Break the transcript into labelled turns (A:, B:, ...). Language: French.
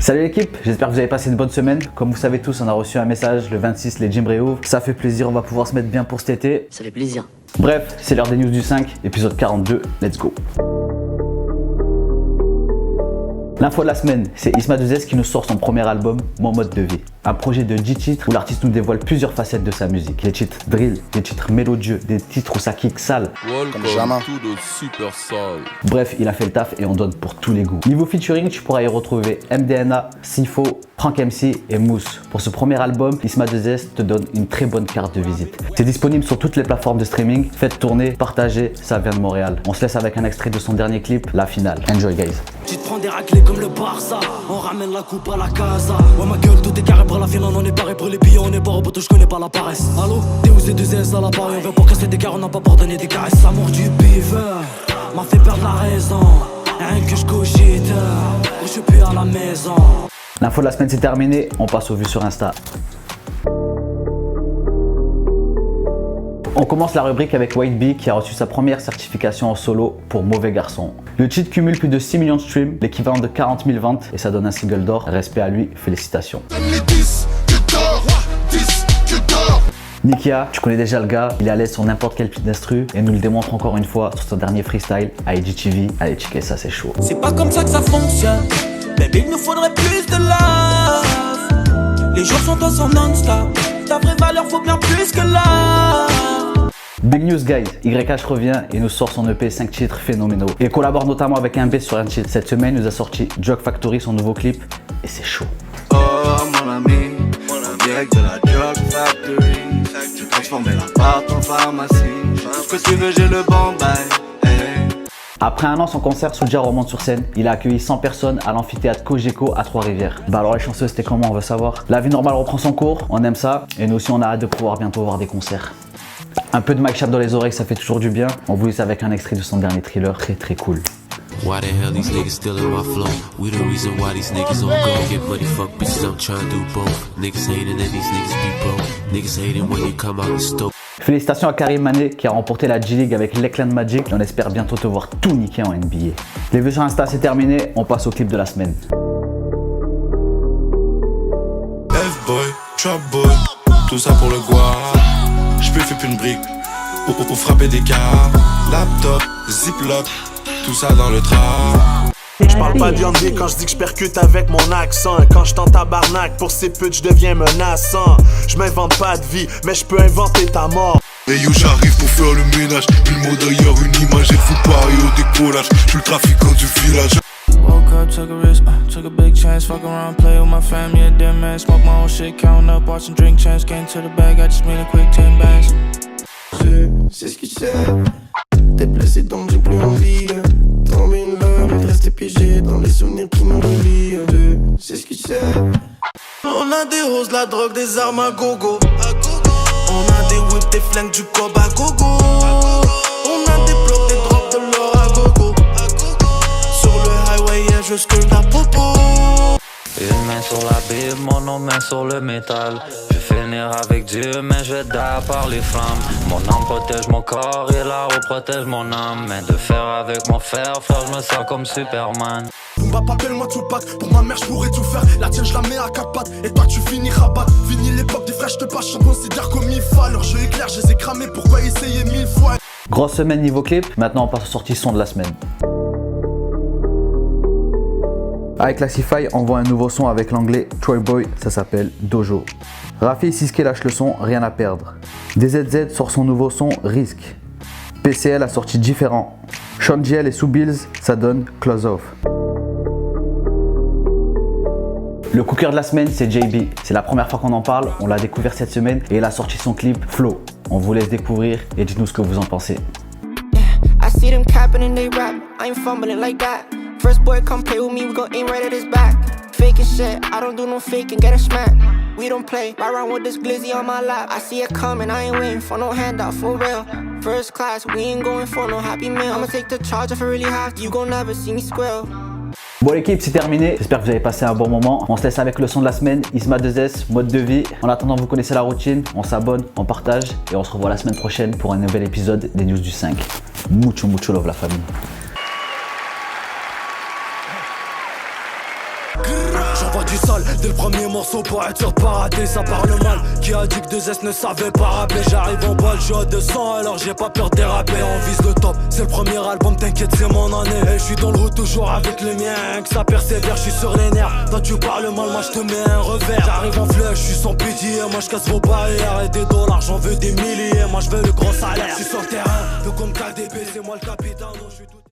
A: Salut l'équipe, j'espère que vous avez passé une bonne semaine. Comme vous savez tous, on a reçu un message le 26, les gyms réouvrent. Ça fait plaisir, on va pouvoir se mettre bien pour cet été.
B: Ça fait plaisir.
A: Bref, c'est l'heure des news du 5, épisode 42, let's go. L'info de la semaine, c'est Isma2S qui nous sort son premier album, Mon mode de vie. Un projet de 10 titres où l'artiste nous dévoile plusieurs facettes de sa musique. Des titres drill, des titres mélodieux, des titres où ça kick sale.
C: Comme jamais. Super sale.
A: Bref, il a fait le taf et on donne pour tous les goûts. Niveau featuring, tu pourras y retrouver MDNA, Sifo, Frank MC et Mousse. Pour ce premier album, Isma2S te donne une très bonne carte de visite. C'est disponible sur toutes les plateformes de streaming. Faites tourner, partagez, ça vient de Montréal. On se laisse avec un extrait de son dernier clip, La Finale. Enjoy guys.
D: Tu te prends des raclés comme le Barça, on ramène la coupe à la casa. Ouais ma gueule, tout est carré pour la finale, on est paré pour les billets, on est pas au poteau, je connais pas la paresse. Allô, t'es où ces deux S à la barre, on vient pour casser des gars, on n'a pas pardonné des caresses. Amour du beaver, m'a fait perdre la raison, rien que je cogite, je suis plus à la maison.
A: L'info de la semaine c'est terminé, on passe aux vues sur Insta. On commence la rubrique avec White Bee qui a reçu sa première certification en solo pour Mauvais Garçon. Le titre cumule plus de 6 millions de streams, l'équivalent de 40 000 ventes et ça donne un single d'or. Respect à lui, félicitations. Nikia, tu connais déjà le gars, il est à l'aise sur n'importe quel type d'instru et nous le démontre encore une fois sur son dernier freestyle à IGTV. Allez checker ça, c'est chaud.
D: C'est pas comme ça que ça fonctionne, baby, il nous faudrait plus de love. Les jours sont ensemble non-stop, ta vraie valeur faut bien plus que là.
A: Big news guys, YH revient et nous sort son EP 5 titres phénoménaux et collabore notamment avec un B sur un titre. Cette semaine, il nous a sorti Drug Factory, son nouveau clip et c'est chaud.
E: Oh mon ami, en direct de la Drug Factory. J'ai transformé l'appart en pharmacie. Tout ce que tu veux, j'ai le bon bail.
A: Après un an sans concert, Soulja remonte sur scène. Il a accueilli 100 personnes à l'amphithéâtre Cogeco à Trois-Rivières. Bah alors les chanceux, c'était comment, on veut savoir. La vie normale reprend son cours, on aime ça et nous aussi on a hâte de pouvoir bientôt voir des concerts. Un peu de Mike Sharp dans les oreilles, ça fait toujours du bien. On vous laisse avec un extrait de son dernier thriller, très cool.
F: Why the hell these niggas still in my flow? We the reason why these niggas on go. Get money, fuck bitches, I'm trying to do both. Niggas hating and these niggas be broke. Niggas hating when you come out the stove.
A: Félicitations à Karim Mané qui a remporté la G-League avec Lakeland Magic et on espère bientôt te voir tout niquer en NBA. Les vues sur Insta c'est terminé, on passe au clip de la semaine.
G: F-boy, trap boy, tout ça pour le guard. J'peux faire une brique ou frapper des cars. Laptop, ziploc, tout ça dans le trap.
H: J'parle pas de viandé quand j'dis que j'percute avec mon accent. Quand j't'en tabarnak, pour ces putes j'deviens menaçant. J'm'invente pas de vie, mais j'peux inventer ta mort.
G: Hey yo, j'arrive pour faire le ménage. Puis le mot d'ailleurs, une image et fou pareil au décollage. J'suis le trafiquant du village.
I: Woke up, took a risk, took a big chance, fuck around, play with my family, a dead man, smoke my own shit, count up, watch some drink champs, came to the bag, I just made a quick 10 bands.
H: C'est ce qui sait. T'es blessé donc j'ai plus envie de tomber une love et de rester piégé dans les souvenirs qui nous relient. C'est ce qui sait. On a des roses, la drogue, des armes à gogo. On a des whips, des flingues, du cob à gogo. On a des blocs, des drops, de l'or à gogo. Sur le highway, y'a juste que la popo.
J: Une main sur la Bible, mon autre main sur le métal. Je vais finir avec Dieu, mais je die par les flammes. Mon âme protège mon corps et là-haut protège mon âme. Mais de faire avec mon frère, je me sens comme Superman.
H: Boomba, appelle-moi Tupac, pour ma mère j'pourrais tout faire. La tienne j'la mets à 4 pattes, et toi tu finiras bat. Fini l'époque des frères, j'te passe, j'en considère comme il faut. Leur jeu est clair, je les ai cramés, pourquoi essayer 1000 fois.
A: Grosse semaine niveau clip, maintenant on passe aux sorties son de la semaine. Avec Classify, on voit un nouveau son avec l'anglais Troy Boy, ça s'appelle Dojo. Rafi et Siske lâchent le son, rien à perdre. DZZ sort son nouveau son Risque. PCL a sorti Différent. Sean GL et Sue Bills, ça donne Close Off. Le coup de cœur de la semaine, c'est JB. C'est la première fois qu'on en parle, on l'a découvert cette semaine et il a sorti son clip Flow. On vous laisse découvrir et dites-nous ce que vous en pensez.
K: First boy come play with me, we gon' aim right at his back. Faking shit, I don't do no faking, get a smack. We don't play, ride around with this glizzy on my lap. I see it coming, I ain't waiting for no handout, for real. First class, we ain't going for no happy meal. I'ma take the charge if I really have to, you gon' never see me squeal.
A: Bon l'équipe, c'est terminé, j'espère que vous avez passé un bon moment. On se laisse avec le son de la semaine, Isma2S, mode de vie. En attendant, vous connaissez la routine, on s'abonne, on partage et on se revoit la semaine prochaine pour un nouvel épisode des News du 5. Mucho love la famille.
D: j'envoie du sale dès le premier morceau pour être sûr de pas rater. Ça parle mal, qui a dit que 2S ne savait pas rapper. J'arrive en balle, je suis à 200 alors j'ai pas peur de déraper. On vise le top, c'est le premier album, t'inquiète c'est mon année. Et je suis dans le route toujours avec les miens, que ça persévère, je suis sur les nerfs. Toi tu parles mal, moi je te mets un revers. J'arrive en flèche, je suis sans pitié, moi je casse vos barrières. Et des dollars, j'en veux des milliers, moi je veux le gros salaire. Je suis sur le terrain, peu comme KDB, c'est moi le capitaine.